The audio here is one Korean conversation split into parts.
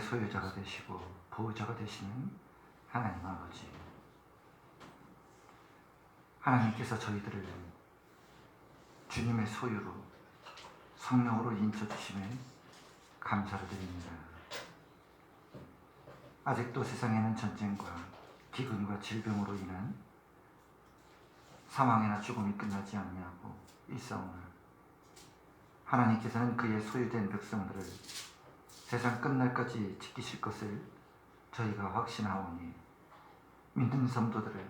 소유자가 되시고 보호자가 되시는 하나님 아버지, 하나님께서 저희들을 주님의 소유로 성령으로 인쳐주심에 감사를 드립니다. 아직도 세상에는 전쟁과 기근과 질병으로 인한 사망이나 죽음이 끝나지 않냐고 있사오나 하나님께서는 그의 소유된 백성들을 세상 끝날까지 지키실 것을 저희가 확신하오니 믿는 성도들을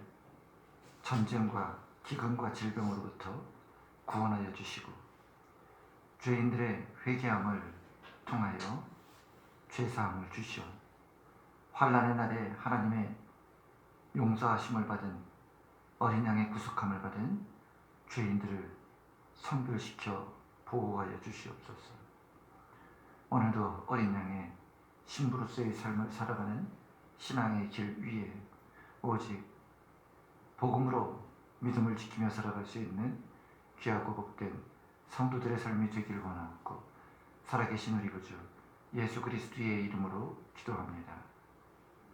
전쟁과 기근과 질병으로부터 구원하여 주시고 죄인들의 회개함을 통하여 죄사함을 주시오 환난의 날에 하나님의 용서하심을 받은 어린 양의 구속함을 받은 죄인들을 선별시켜 보호하여 주시옵소서. 오늘도 어린 양의 신부로서의 삶을 살아가는 신앙의 길 위에 오직 복음으로 믿음을 지키며 살아갈 수 있는 귀하고 복된 성도들의 삶이 되길 원하고 살아계신 우리 구주 예수 그리스도의 이름으로 기도합니다.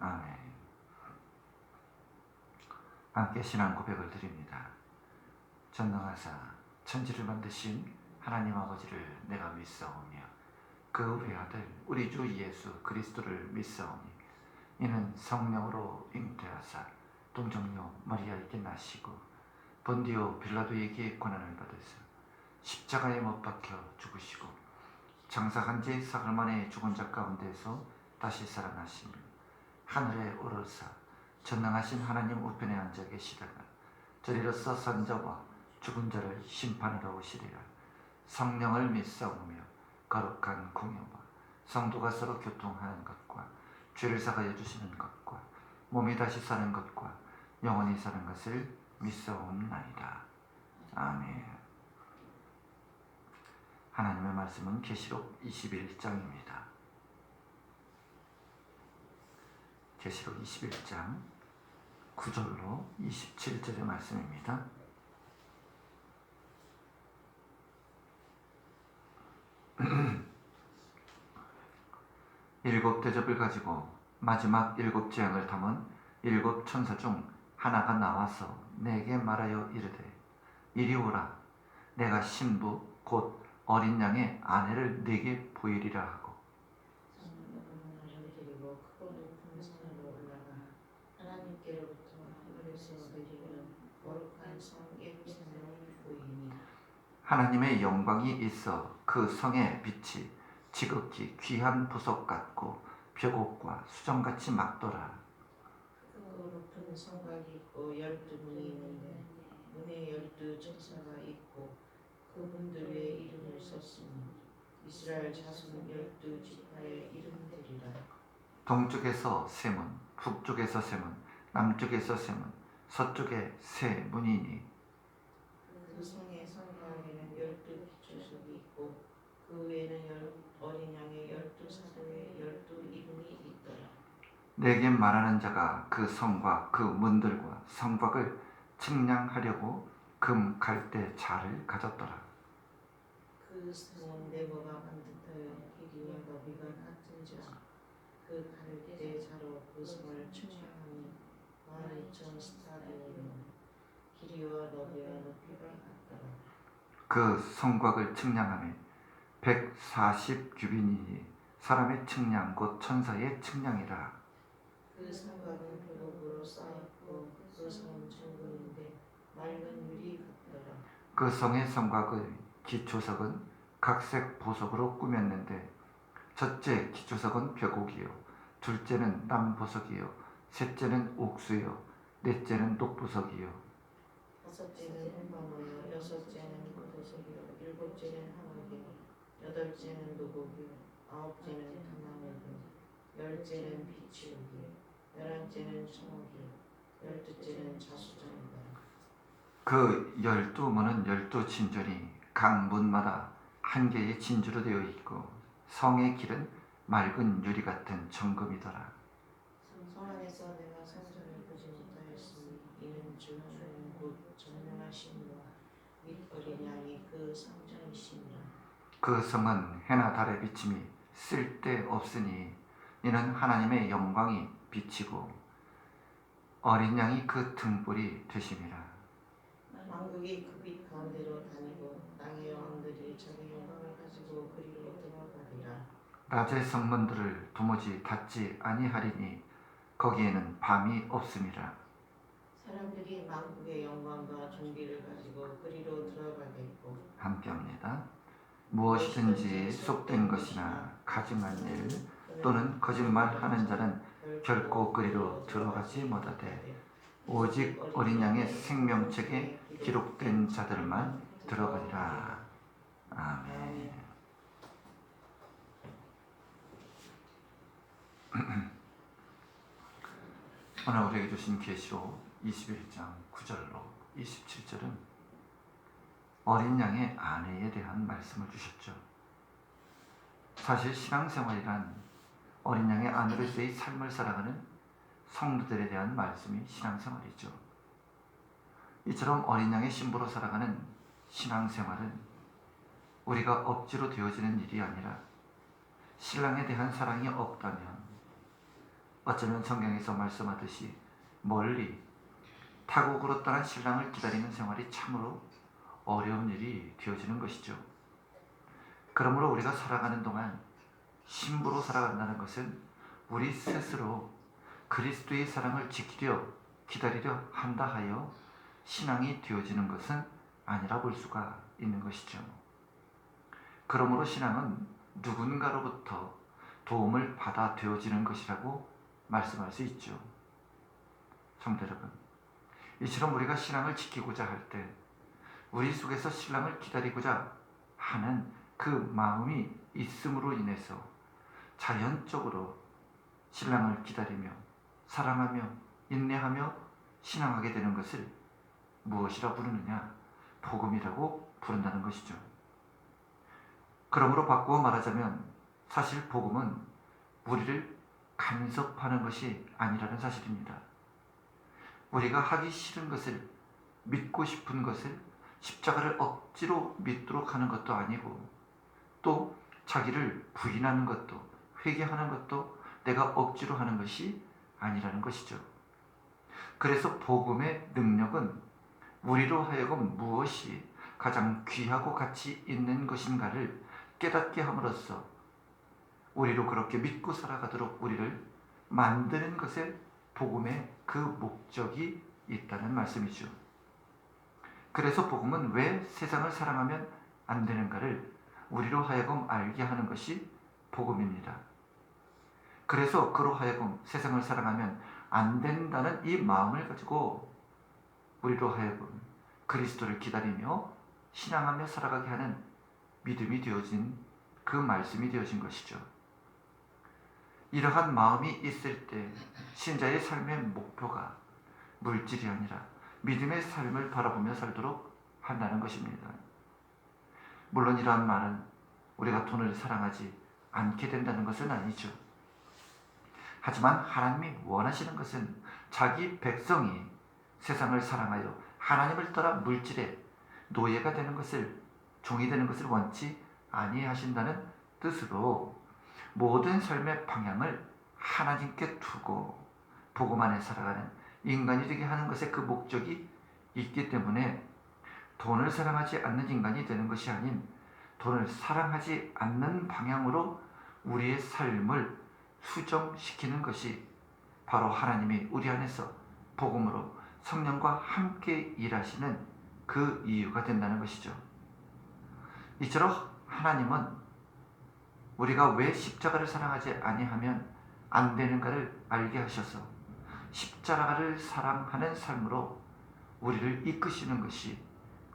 아멘. 함께 신앙 고백을 드립니다. 전능하사 천지를 만드신 하나님 아버지를 내가 믿사오며 그 외아들 우리 주 예수 그리스도를 믿사오니 이는 성령으로 잉태하사 동정녀 마리아에게 나시고 본디오 빌라도에게 고난을 받으사 십자가에 못 박혀 죽으시고 장사한 지 사흘 만에 죽은 자 가운데서 다시 살아나시며 하늘에 오르사 전능하신 하나님 우편에 앉아 계시다가 저리로서 선자와 죽은 자를 심판하러 오시리라. 성령을 믿사오며 거룩한 공예와 성도가 서로 교통하는 것과 죄를 사하여 주시는 것과 몸이 다시 사는 것과 영원히 사는 것을 믿사옵나이다. 아멘. 하나님의 말씀은 계시록 21장입니다. 계시록 21장 9절로 27절의 말씀입니다. 일곱 대접을 가지고 마지막 일곱 재앙을 담은 일곱 천사 중 하나가 나와서 내게 말하여 이르되 이리 오라. 내가 신부 곧 어린 양의 아내를 네게 보이리라 하고 하나님의 영광이 있어 그 성의 빛이 지극히 귀한 보석 같고 벽옥과 수정같이 막더라. 그 높은 성곽이 있고 12문이 있는데 문에 12천사가 있고 그 문들 위에 이름을 썼으니 이스라엘 자손 12지파의 이름들이라. 동쪽에서 세 문, 북쪽에서 세 문, 남쪽에서 세 문, 서쪽에 세 문이니 그 성의 성곽에는 12기초석이 있고 그 위에는 어린 양의 12사도의 12이름이 있더라. 내게 말하는 자가 그 성과 그 문들과 성곽을 측량하려고 금 갈대 자를 가졌더라. 그 성은 네모가 반듯하여 길이와 너비가 같은 자 그 갈대 자로 그 성을 측량하니 12,000 스타디오로 길이와 너비와 높이가 같더라. 그 성곽을 측량하며 140규빗이니 사람의 측량 곧 천사의 측량이라. 그 성곽은 벽으로 쌓였고 그 성은 정금인데 맑은 유리 같더라. 그 성의 성곽의 기초석은 각색 보석으로 꾸몄는데 첫째 기초석은 벽옥이요 둘째는 남보석이요 셋째는 옥수요 넷째는 녹보석이요 다섯째는 은방울이요 여섯째는 보석이요 일곱째는 황흑이요 여덟째는 노곡이요 아홉째는 단나물이요 열째는 비치옥이요 11째는 청옥이요 12째는 자수정이다. 그 12문은 12진전이 각 문마다 한 개의 진주로 되어 있고 성의 길은 맑은 유리 같은 정금이더라. 성 안에서 내가 성전을 보지 못하였으니 이는 주 하나님 곧 전능하신 이와 및 어린 양이 그 성전이시니라. 그 성은 해나 달의 비침이 쓸데없으니 이는 하나님의 영광이 비치고 어린 양이 그 등불이 되심이라. 왕국이 그 빛 가운데로 다니고 땅의 왕들이 자기 영광을 가지고 그리로 들어가리라. 낮의 성문들을 도무지 닫지 아니하리니 거기에는 밤이 없음이라. 사람들이 만국의 영광과 존귀를 가지고 그리로 들어가겠고. 함께합니다. 무엇이든지 속된 것이나 가증한 일 또는 거짓말하는 자는 결코 그리로 들어가지 못하되 오직 어린 양의 생명책에 기록된 자들만 들어가리라. 아멘. 오늘 우리에게 주신 계시록 21장 9절로 27절은 어린 양의 아내에 대한 말씀을 주셨죠. 사실 신앙생활이란 어린 양의 아내로서의 삶을 살아가는 성도들에 대한 말씀이 신앙생활이죠. 이처럼 어린 양의 신부로 살아가는 신앙생활은 우리가 억지로 되어지는 일이 아니라 신랑에 대한 사랑이 없다면 어쩌면 성경에서 말씀하듯이 멀리 타국으로 떠난 신랑을 기다리는 생활이 참으로 어려운 일이 되어지는 것이죠. 그러므로 우리가 살아가는 동안 신부로 살아간다는 것은 우리 스스로 그리스도의 사랑을 지키려 기다리려 한다 하여 신앙이 되어지는 것은 아니라 볼 수가 있는 것이죠. 그러므로 신앙은 누군가로부터 도움을 받아 되어지는 것이라고 말씀할 수 있죠. 성도 여러분, 이처럼 우리가 신앙을 지키고자 할 때 우리 속에서 신랑을 기다리고자 하는 그 마음이 있음으로 인해서 자연적으로 신랑을 기다리며 사랑하며 인내하며 신앙하게 되는 것을 무엇이라 부르느냐? 복음이라고 부른다는 것이죠. 그러므로 바꾸어 말하자면 사실 복음은 우리를 간섭하는 것이 아니라는 사실입니다. 우리가 하기 싫은 것을, 믿고 싶은 것을 십자가를 억지로 믿도록 하는 것도 아니고 또 자기를 부인하는 것도 회개하는 것도 내가 억지로 하는 것이 아니라는 것이죠. 그래서 복음의 능력은 우리로 하여금 무엇이 가장 귀하고 가치 있는 것인가를 깨닫게 함으로써 우리로 그렇게 믿고 살아가도록 우리를 만드는 것에 복음의 그 목적이 있다는 말씀이죠. 그래서 복음은 왜 세상을 사랑하면 안 되는가를 우리로 하여금 알게 하는 것이 복음입니다. 그래서 그로 하여금 세상을 사랑하면 안 된다는 이 마음을 가지고 우리로 하여금 그리스도를 기다리며 신앙하며 살아가게 하는 믿음이 되어진 그 말씀이 되어진 것이죠. 이러한 마음이 있을 때 신자의 삶의 목표가 물질이 아니라 믿음의 삶을 바라보며 살도록 한다는 것입니다. 물론 이러한 말은 우리가 돈을 사랑하지 않게 된다는 것은 아니죠. 하지만 하나님이 원하시는 것은 자기 백성이 세상을 사랑하여 하나님을 떠나 물질의 노예가 되는 것을, 종이 되는 것을 원치 아니하신다는 뜻으로 모든 삶의 방향을 하나님께 두고 복음 안에 살아가는 인간이 되게 하는 것에 그 목적이 있기 때문에 돈을 사랑하지 않는 인간이 되는 것이 아닌 돈을 사랑하지 않는 방향으로 우리의 삶을 수정시키는 것이 바로 하나님이 우리 안에서 복음으로 성령과 함께 일하시는 그 이유가 된다는 것이죠. 이처럼 하나님은 우리가 왜 십자가를 사랑하지 아니하면 안 되는가를 알게 하셔서 십자가를 사랑하는 삶으로 우리를 이끄시는 것이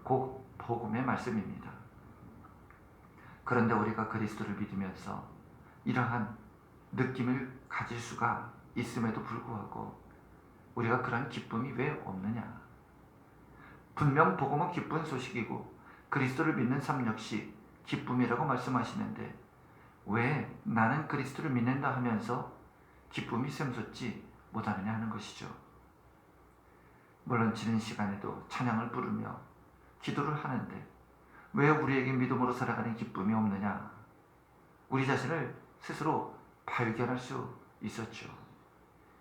곧 복음의 말씀입니다. 그런데 우리가 그리스도를 믿으면서 이러한 느낌을 가질 수가 있음에도 불구하고 우리가 그러한 기쁨이 왜 없느냐? 분명 복음은 기쁜 소식이고 그리스도를 믿는 삶 역시 기쁨이라고 말씀하시는데 왜 나는 그리스도를 믿는다 하면서 기쁨이 샘솟지 못하느냐 하는 것이죠. 물론 지는 시간에도 찬양을 부르며 기도를 하는데 왜 우리에게 믿음으로 살아가는 기쁨이 없느냐? 우리 자신을 스스로 발견할 수 있었죠.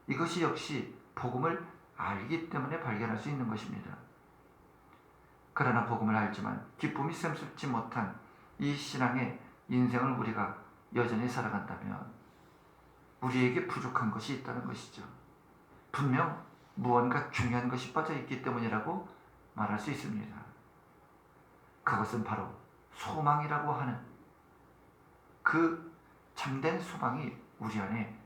이것이 역시 복음을 알기 때문에 발견할 수 있는 것입니다. 그러나 복음을 알지만 기쁨이 샘솟지 못한 이 신앙의 인생을 우리가 여전히 살아간다면 우리에게 부족한 것이 있다는 것이죠. 분명 무언가 중요한 것이 빠져 있기 때문이라고 말할 수 있습니다. 그것은 바로 소망이라고 하는 그 참된 소망이 우리 안에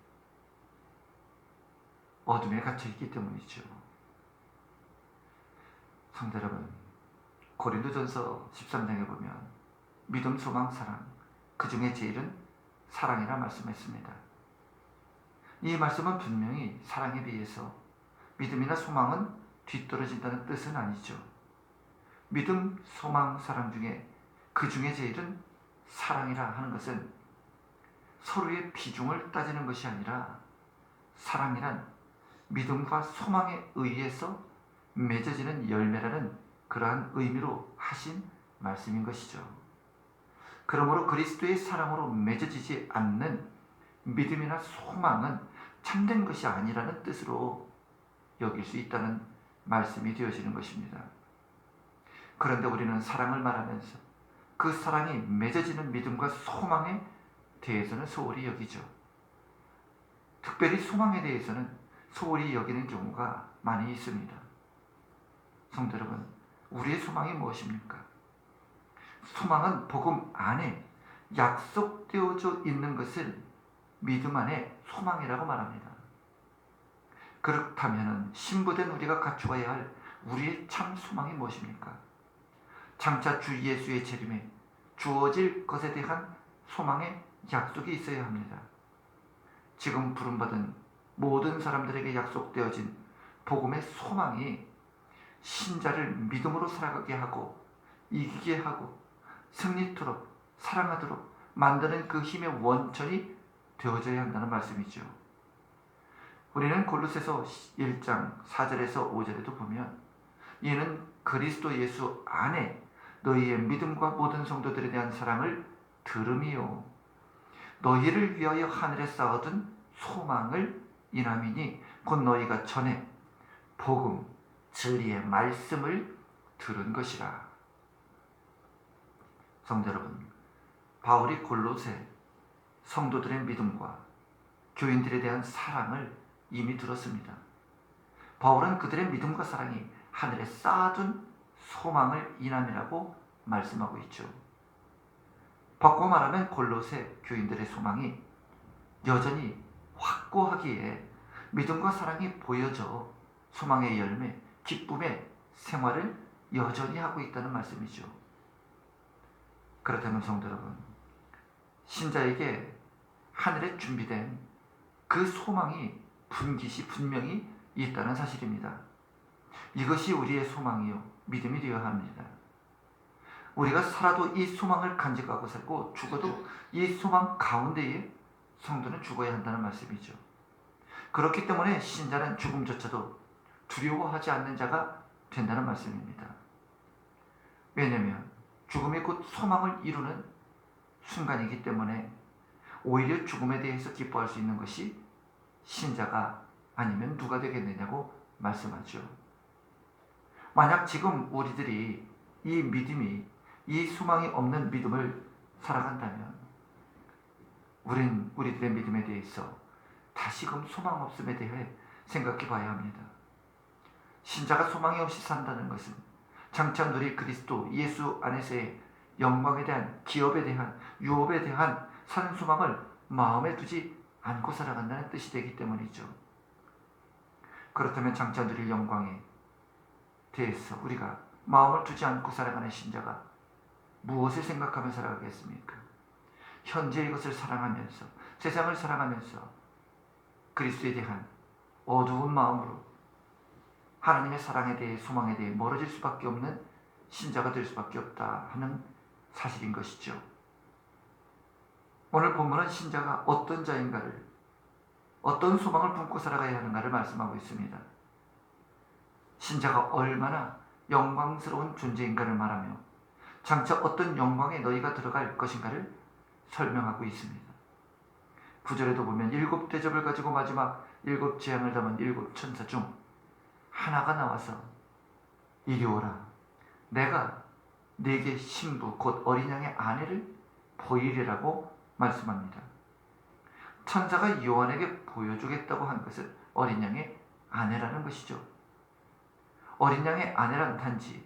어둠에 갇혀 있기 때문이죠. 성도 여러분, 고린도전서 13장에 보면 믿음, 소망, 사랑, 그 중에 제일은 사랑이라 말씀했습니다. 이 말씀은 분명히 사랑에 비해서 믿음이나 소망은 뒤떨어진다는 뜻은 아니죠. 믿음, 소망, 사랑 중에 그 중에 제일은 사랑이라 하는 것은 서로의 비중을 따지는 것이 아니라 사랑이란 믿음과 소망에 의해서 맺어지는 열매라는 그러한 의미로 하신 말씀인 것이죠. 그러므로 그리스도의 사랑으로 맺어지지 않는 믿음이나 소망은 참된 것이 아니라는 뜻으로 여길 수 있다는 말씀이 되어지는 것입니다. 그런데 우리는 사랑을 말하면서 그 사랑이 맺어지는 믿음과 소망에 대해서는 소홀히 여기죠. 특별히 소망에 대해서는 소홀히 여기는 경우가 많이 있습니다. 성도 여러분, 우리의 소망이 무엇입니까? 소망은 복음 안에 약속되어져 있는 것을 믿음 안에 소망이라고 말합니다. 그렇다면 신부된 우리가 갖추어야 할 우리의 참 소망이 무엇입니까? 장차 주 예수의 재림에 주어질 것에 대한 소망의 약속이 있어야 합니다. 지금 부름받은 모든 사람들에게 약속되어진 복음의 소망이 신자를 믿음으로 살아가게 하고 이기게 하고 승리토록 사랑하도록 만드는 그 힘의 원천이 되어져야 한다는 말씀이죠. 우리는 골로새서 1장 4절에서 5절에도 보면 이는 그리스도 예수 안에 너희의 믿음과 모든 성도들에 대한 사랑을 들음이요 너희를 위하여 하늘에 쌓아둔 소망을 인함이니 곧 너희가 전에 복음 진리의 말씀을 들은 것이라. 성도 여러분, 바울이 골로새 성도들의 믿음과 교인들에 대한 사랑을 이미 들었습니다. 바울은 그들의 믿음과 사랑이 하늘에 쌓아둔 소망을 인함이라고 말씀하고 있죠. 바꿔 말하면 골로새 교인들의 소망이 여전히 확고하기에 믿음과 사랑이 보여져 소망의 열매, 기쁨의 생활을 여전히 하고 있다는 말씀이죠. 그렇다면 성도 여러분, 신자에게 하늘에 준비된 그 소망이 분명히 있다는 사실입니다. 이것이 우리의 소망이요 믿음이 되어야 합니다. 우리가 살아도 이 소망을 간직하고 살고 죽어도 이 소망 가운데에 성도는 죽어야 한다는 말씀이죠. 그렇기 때문에 신자는 죽음조차도 두려워하지 않는 자가 된다는 말씀입니다. 왜냐하면 죽음이 곧 소망을 이루는 순간이기 때문에 오히려 죽음에 대해서 기뻐할 수 있는 것이 신자가 아니면 누가 되겠느냐고 말씀하죠. 만약 지금 우리들이 이 믿음이 이 소망이 없는 믿음을 살아간다면 우리들의 믿음에 대해서 다시금 소망 없음에 대해 생각해 봐야 합니다. 신자가 소망이 없이 산다는 것은 장차 누릴 그리스도 예수 안에서의 영광에 대한 기업에 대한 유업에 대한 사는 소망을 마음에 두지 않고 살아간다는 뜻이 되기 때문이죠. 그렇다면 장차 누릴 영광에 대해서 우리가 마음을 두지 않고 살아가는 신자가 무엇을 생각하며 살아가겠습니까? 현재의 것을 사랑하면서 세상을 사랑하면서 그리스도에 대한 어두운 마음으로 하나님의 사랑에 대해 소망에 대해 멀어질 수밖에 없는 신자가 될 수밖에 없다 하는 사실인 것이죠. 오늘 본문은 신자가 어떤 자인가를 어떤 소망을 품고 살아가야 하는가를 말씀하고 있습니다. 신자가 얼마나 영광스러운 존재인가를 말하며 장차 어떤 영광에 너희가 들어갈 것인가를 설명하고 있습니다. 9절에도 보면 7 대접을 가지고 마지막 7 재앙을 담은 7 천사 중 하나가 나와서 이리 오라, 내가 네게 신부 곧 어린 양의 아내를 보이리라고 말씀합니다. 천사가 요한에게 보여주겠다고 한 것은 어린 양의 아내라는 것이죠. 어린 양의 아내란 단지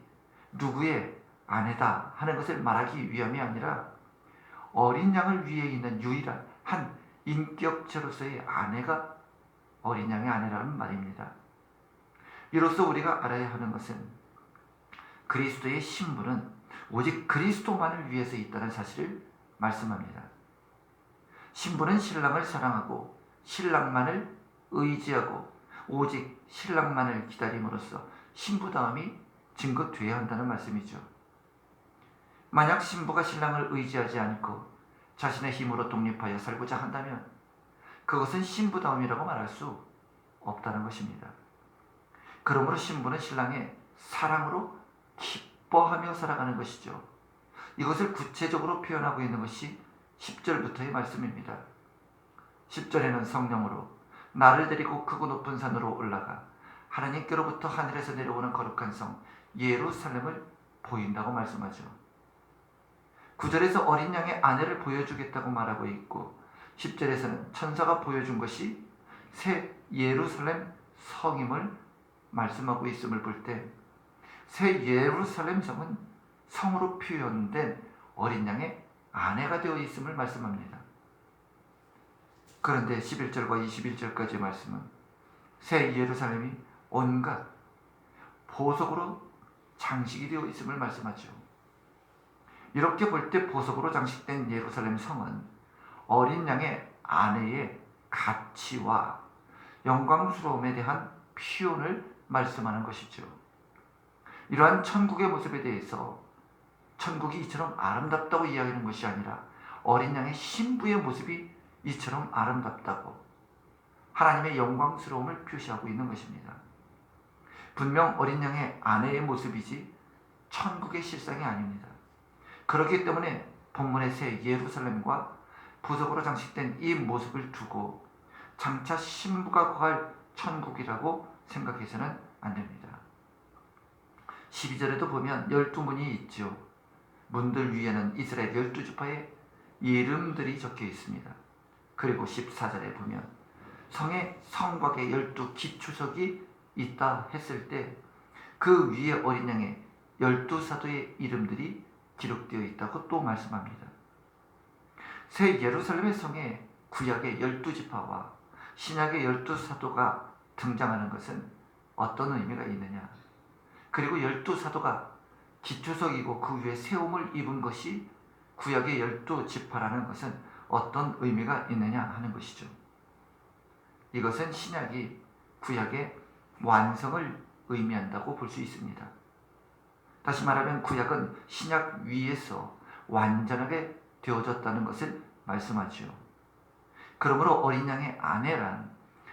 누구의 아내다 하는 것을 말하기 위함이 아니라 어린 양을 위해 있는 유일한 한 인격체로서의 아내가 어린 양의 아내라는 말입니다. 이로써 우리가 알아야 하는 것은 그리스도의 신부는 오직 그리스도만을 위해서 있다는 사실을 말씀합니다. 신부는 신랑을 사랑하고 신랑만을 의지하고 오직 신랑만을 기다림으로써 신부다움이 증거되어야 한다는 말씀이죠. 만약 신부가 신랑을 의지하지 않고 자신의 힘으로 독립하여 살고자 한다면 그것은 신부다움이라고 말할 수 없다는 것입니다. 그러므로 신부는 신랑의 사랑으로 기뻐하며 살아가는 것이죠. 이것을 구체적으로 표현하고 있는 것이 10절부터의 말씀입니다. 10절에는 성령으로 나를 데리고 크고 높은 산으로 올라가 하나님께로부터 하늘에서 내려오는 거룩한 성 예루살렘을 보인다고 말씀하죠. 9절에서 어린 양의 아내를 보여주겠다고 말하고 있고 10절에서는 천사가 보여준 것이 새 예루살렘 성임을 말씀하고 있음을 볼 때 새 예루살렘 성은 성으로 표현된 어린 양의 아내가 되어 있음을 말씀합니다. 그런데 11절과 21절까지의 말씀은 새 예루살렘이 온갖 보석으로 장식이 되어 있음을 말씀하죠. 이렇게 볼 때 보석으로 장식된 예루살렘 성은 어린 양의 아내의 가치와 영광스러움에 대한 표현을 말씀하는 것이죠. 이러한 천국의 모습에 대해서 천국이 이처럼 아름답다고 이야기하는 것이 아니라 어린 양의 신부의 모습이 이처럼 아름답다고 하나님의 영광스러움을 표시하고 있는 것입니다. 분명 어린 양의 아내의 모습이지 천국의 실상이 아닙니다. 그렇기 때문에 본문의 새 예루살렘과 보석으로 장식된 이 모습을 두고 장차 신부가 거할 천국이라고 생각해서는 안 됩니다. 12절에도 보면 12문이 있죠. 문들 위에는 이스라엘 12지파의 이름들이 적혀 있습니다. 그리고 14절에 보면 성에 성곽에 12기초석이 있다 했을 때 그 위에 어린 양의 12사도의 이름들이 기록되어 있다고 또 말씀합니다. 새 예루살렘의 성에 구약의 12지파와 신약의 12사도가 등장하는 것은 어떤 의미가 있느냐? 그리고 12사도가 기초석이고 그 위에 세움을 입은 것이 구약의 12지파라는 것은 어떤 의미가 있느냐 하는 것이죠. 이것은 신약이 구약의 완성을 의미한다고 볼 수 있습니다. 다시 말하면 구약은 신약 위에서 완전하게 되어졌다는 것을 말씀하죠. 그러므로 어린 양의 아내란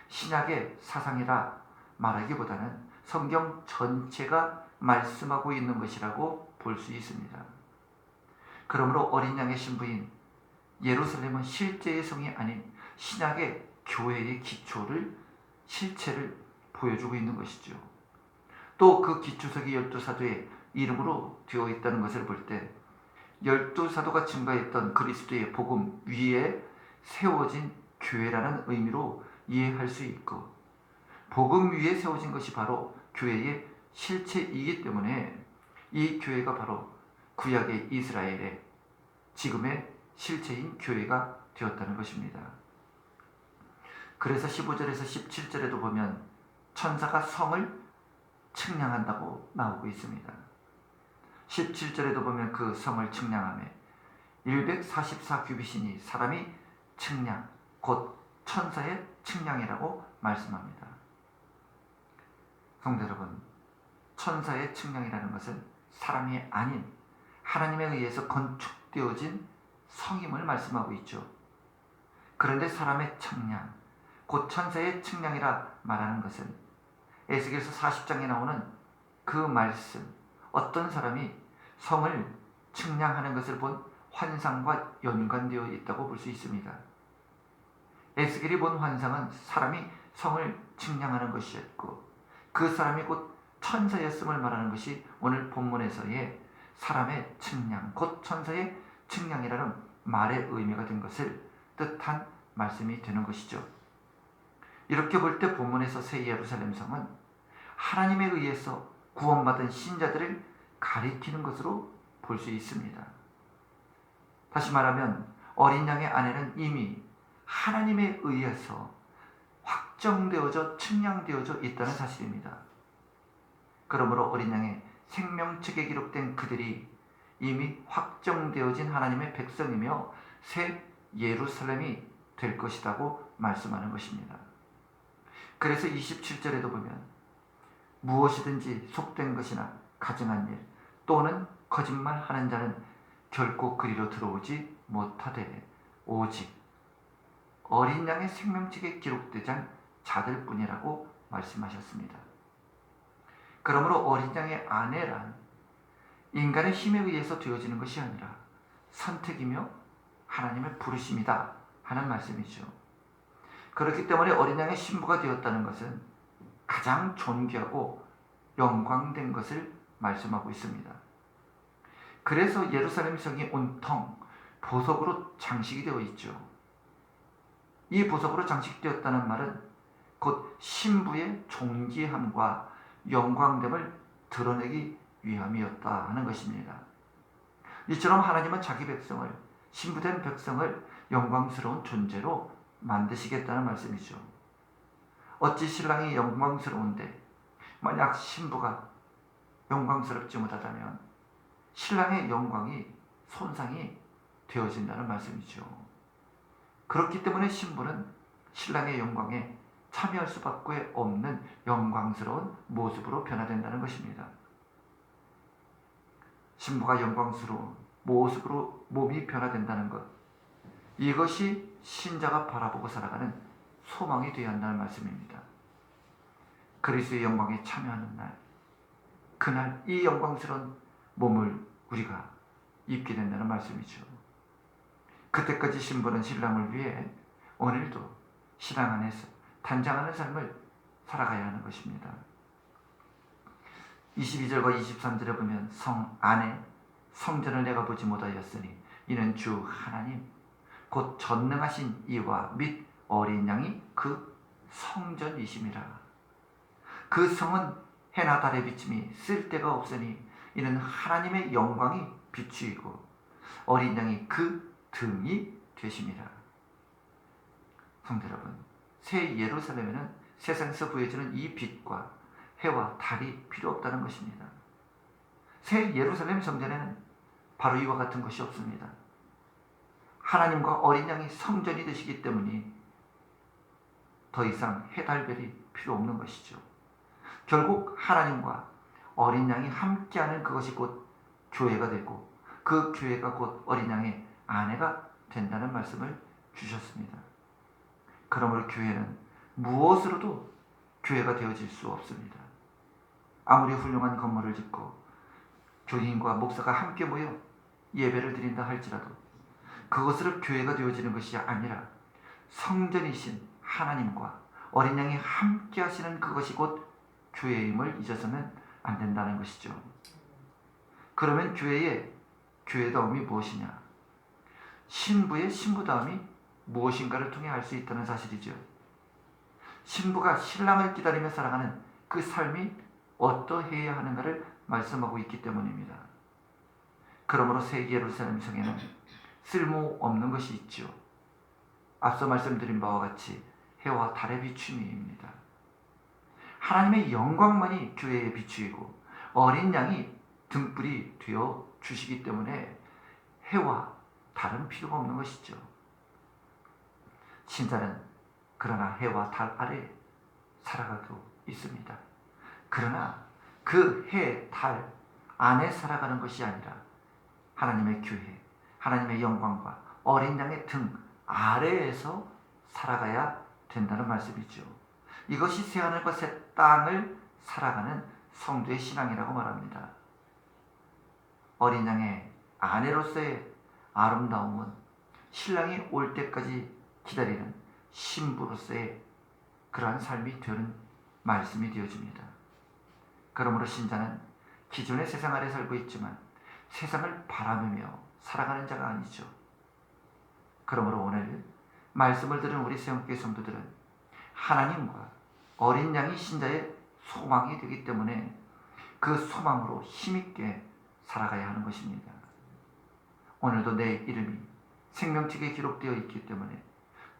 신약의 사상이라 말하기보다는 성경 전체가 말씀하고 있는 것이라고 볼 수 있습니다. 그러므로 어린 양의 신부인 예루살렘은 실제의 성이 아닌 신약의 교회의 기초를 실체를 보여주고 있는 것이죠. 또 그 기초석이 12사도의 이름으로 되어 있다는 것을 볼 때 12사도가 증거했던 그리스도의 복음 위에 세워진 교회라는 의미로 이해할 수 있고 복음 위에 세워진 것이 바로 교회의 실체이기 때문에 이 교회가 바로 구약의 이스라엘의 지금의 실체인 교회가 되었다는 것입니다. 그래서 15절에서 17절에도 보면 천사가 성을 측량한다고 나오고 있습니다. 17절에도 보면 그 성을 측량하며 144규빗이니 사람이 측량, 곧 천사의 측량이라고 말씀합니다. 성도 여러분, 천사의 측량이라는 것은 사람이 아닌 하나님에 의해서 건축되어진 성임을 말씀하고 있죠. 그런데 사람의 측량, 곧 천사의 측량이라 말하는 것은 에스겔서 40장에 나오는 그 말씀, 어떤 사람이 성을 측량하는 것을 본 환상과 연관되어 있다고 볼 수 있습니다. 에스겔이 본 환상은 사람이 성을 측량하는 것이었고 그 사람이 곧 천사였음을 말하는 것이 오늘 본문에서의 사람의 측량, 곧 천사의 측량이라는 말의 의미가 된 것을 뜻한 말씀이 되는 것이죠. 이렇게 볼 때 본문에서 새 예루살렘 성은 하나님에 의해서 구원받은 신자들을 가리키는 것으로 볼 수 있습니다. 다시 말하면 어린 양의 아내는 이미 하나님에 의해서 확정되어져 측량되어져 있다는 사실입니다. 그러므로 어린 양의 생명책에 기록된 그들이 이미 확정되어진 하나님의 백성이며 새 예루살렘이 될 것이라고 말씀하는 것입니다. 그래서 27절에도 보면 무엇이든지 속된 것이나 가증한 일 또는 거짓말하는 자는 결코 그리로 들어오지 못하되 오직 어린 양의 생명책에 기록되지 않은 자들뿐이라고 말씀하셨습니다. 그러므로 어린 양의 아내란 인간의 힘에 의해서 되어지는 것이 아니라 선택이며 하나님의 부르심이다 하는 말씀이죠. 그렇기 때문에 어린 양의 신부가 되었다는 것은 가장 존귀하고 영광된 것을 말씀하고 있습니다. 그래서 예루살렘 성이 온통 보석으로 장식이 되어 있죠. 이 보석으로 장식되었다는 말은 곧 신부의 존귀함과 영광됨을 드러내기 위함이었다 하는 것입니다. 이처럼 하나님은 자기 백성을, 신부된 백성을 영광스러운 존재로 만드시겠다는 말씀이죠. 어찌 신랑이 영광스러운데 만약 신부가 영광스럽지 못하다면 신랑의 영광이 손상이 되어진다는 말씀이죠. 그렇기 때문에 신부는 신랑의 영광에 참여할 수밖에 없는 영광스러운 모습으로 변화된다는 것입니다. 신부가 영광스러운 모습으로 몸이 변화된다는 것, 이것이 신자가 바라보고 살아가는 소망이 되어야 한다는 말씀입니다. 그리스도의 영광에 참여하는 날, 그날 이 영광스러운 몸을 우리가 입게 된다는 말씀이죠. 그때까지 신부는 신랑을 위해 오늘도 신랑 안에서 단장하는 삶을 살아가야 하는 것입니다. 22절과 23절에 보면 성 안에 성전을 내가 보지 못하였으니 이는 주 하나님 곧 전능하신 이와 및 어린 양이 그 성전이심이라. 그 성은 해나 달의 비침이 쓸데가 없으니 이는 하나님의 영광이 비추이고 어린 양이 그 등이 되심이라. 성도 여러분, 새 예루살렘에는 세상에서 보여지는 이 빛과 해와 달이 필요 없다는 것입니다. 새 예루살렘 성전에는 바로 이와 같은 것이 없습니다. 하나님과 어린 양이 성전이 되시기 때문에 더 이상 해, 달, 별이 필요 없는 것이죠. 결국 하나님과 어린 양이 함께하는 그것이 곧 교회가 되고 그 교회가 곧 어린 양의 아내가 된다는 말씀을 주셨습니다. 그러므로 교회는 무엇으로도 교회가 되어질 수 없습니다. 아무리 훌륭한 건물을 짓고 교인과 목사가 함께 모여 예배를 드린다 할지라도 그것으로 교회가 되어지는 것이 아니라 성전이신 하나님과 어린 양이 함께 하시는 그것이 곧 교회임을 잊어서는 안 된다는 것이죠. 그러면 교회의 교회다움이 무엇이냐? 신부의 신부다움이 무엇인가를 통해 알 수 있다는 사실이죠. 신부가 신랑을 기다리며 살아가는 그 삶이 어떠해야 하는가를 말씀하고 있기 때문입니다. 그러므로 새 예루살렘 성에는 쓸모없는 것이 있죠. 앞서 말씀드린 바와 같이 해와 달의 비춤입니다. 하나님의 영광만이 교회에 비추이고 어린 양이 등불이 되어 주시기 때문에 해와 달은 필요가 없는 것이죠. 신자는 그러나 해와 달 아래 살아가고 있습니다. 그러나 그 해, 달 안에 살아가는 것이 아니라 하나님의 교회, 하나님의 영광과 어린 양의 등 아래에서 살아가야 된다는 말씀이죠. 이것이 새하늘과 새 땅을 살아가는 성도의 신앙이라고 말합니다. 어린 양의 아내로서의 아름다움은 신랑이 올 때까지 기다리는 신부로서의 그러한 삶이 되는 말씀이 되어집니다. 그러므로 신자는 기존의 세상 아래 살고 있지만 세상을 바라보며 살아가는 자가 아니죠. 그러므로 오늘 말씀을 들은 우리 세움교회 성도들은 하나님과 어린 양이 신자의 소망이 되기 때문에 그 소망으로 힘있게 살아가야 하는 것입니다. 오늘도 내 이름이 생명책에 기록되어 있기 때문에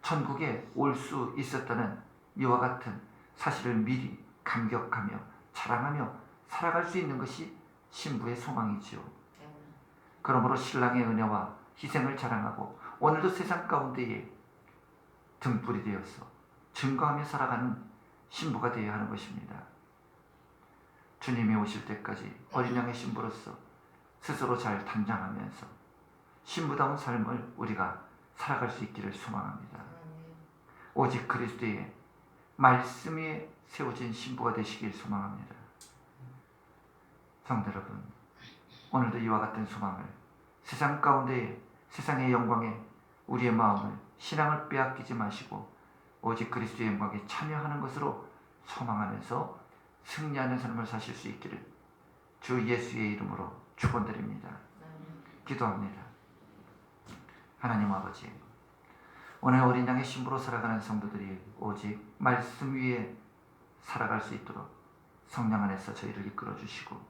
천국에 올 수 있었다는 이와 같은 사실을 미리 감격하며 자랑하며 살아갈 수 있는 것이 신부의 소망이지요. 그러므로 신랑의 은혜와 희생을 자랑하고 오늘도 세상 가운데에 등불이 되어서 증거하며 살아가는 신부가 되어야 하는 것입니다. 주님이 오실 때까지 어린 양의 신부로서 스스로 잘 담장하면서 신부다운 삶을 우리가 살아갈 수 있기를 소망합니다. 오직 그리스도의 말씀 위에 세워진 신부가 되시길 소망합니다. 성도 여러분, 오늘도 이와 같은 소망을 세상 가운데 세상의 영광에 우리의 마음을 신앙을 빼앗기지 마시고 오직 그리스도의 영광에 참여하는 것으로 소망하면서 승리하는 삶을 사실 수 있기를 주 예수의 이름으로 축원드립니다. 기도합니다. 하나님 아버지, 오늘 어린 양의 신부로 살아가는 성도들이 오직 말씀 위에 살아갈 수 있도록 성령 안에서 저희를 이끌어 주시고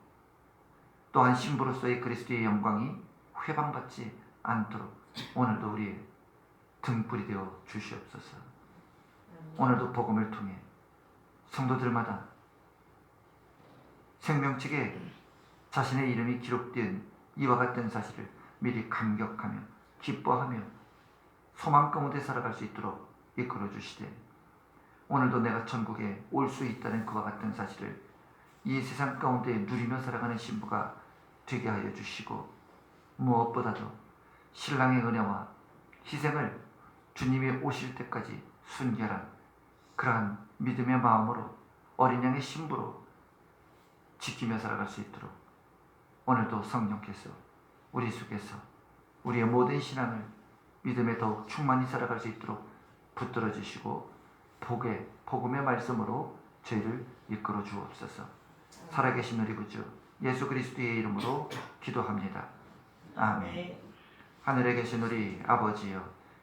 또한 신부로서의 그리스도의 영광이 회방받지 않도록 오늘도 우리의 등불이 되어 주시옵소서. 오늘도 복음을 통해 성도들마다 생명책에 자신의 이름이 기록된 이와 같은 사실을 미리 감격하며 기뻐하며 소망 가운데 살아갈 수 있도록 이끌어 주시되 오늘도 내가 천국에 올 수 있다는 그와 같은 사실을 이 세상 가운데 누리며 살아가는 신부가 되게 하여 주시고 무엇보다도 신랑의 은혜와 희생을 주님이 오실 때까지 순결한 그러한 믿음의 마음으로 어린 양의 신부로 지키며 살아갈 수 있도록 오늘도 성령께서 우리 속에서 우리의 모든 신앙을 믿음에 더욱 충만히 살아갈 수 있도록 붙들어 주시고 복음의 말씀으로 저희를 이끌어 주옵소서. 살아계신 우리 구주 예수 그리스도의 이름으로 기도합니다. 아멘. 하늘에 계신 우리 아버지여,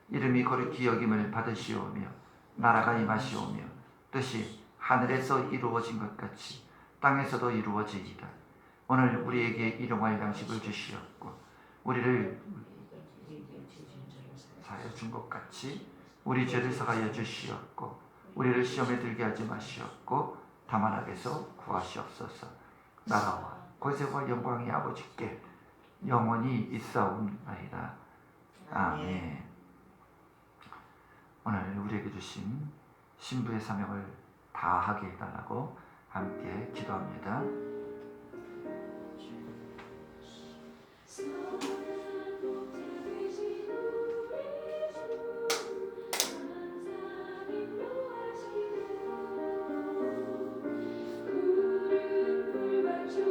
이름이 거룩히 여김을 받으시오며 나라가 임하시오며 뜻이 하늘에서 이루어진 것 같이 땅에서도 이루어지이다. 오늘 우리에게 일용할 양식을 주시옵고 우리를 사하여 준 것 같이 우리 죄를 사하여 주시옵고 우리를 시험에 들게 하지 마시옵고 다만 악에서 구하시옵소서. 나라와 권세와 영광이 아버지께 영원히 있사옵나이다. 아멘. 오늘 우리에게 주신 신부의 사명을 다하게 해달라고 함께 기도합니다.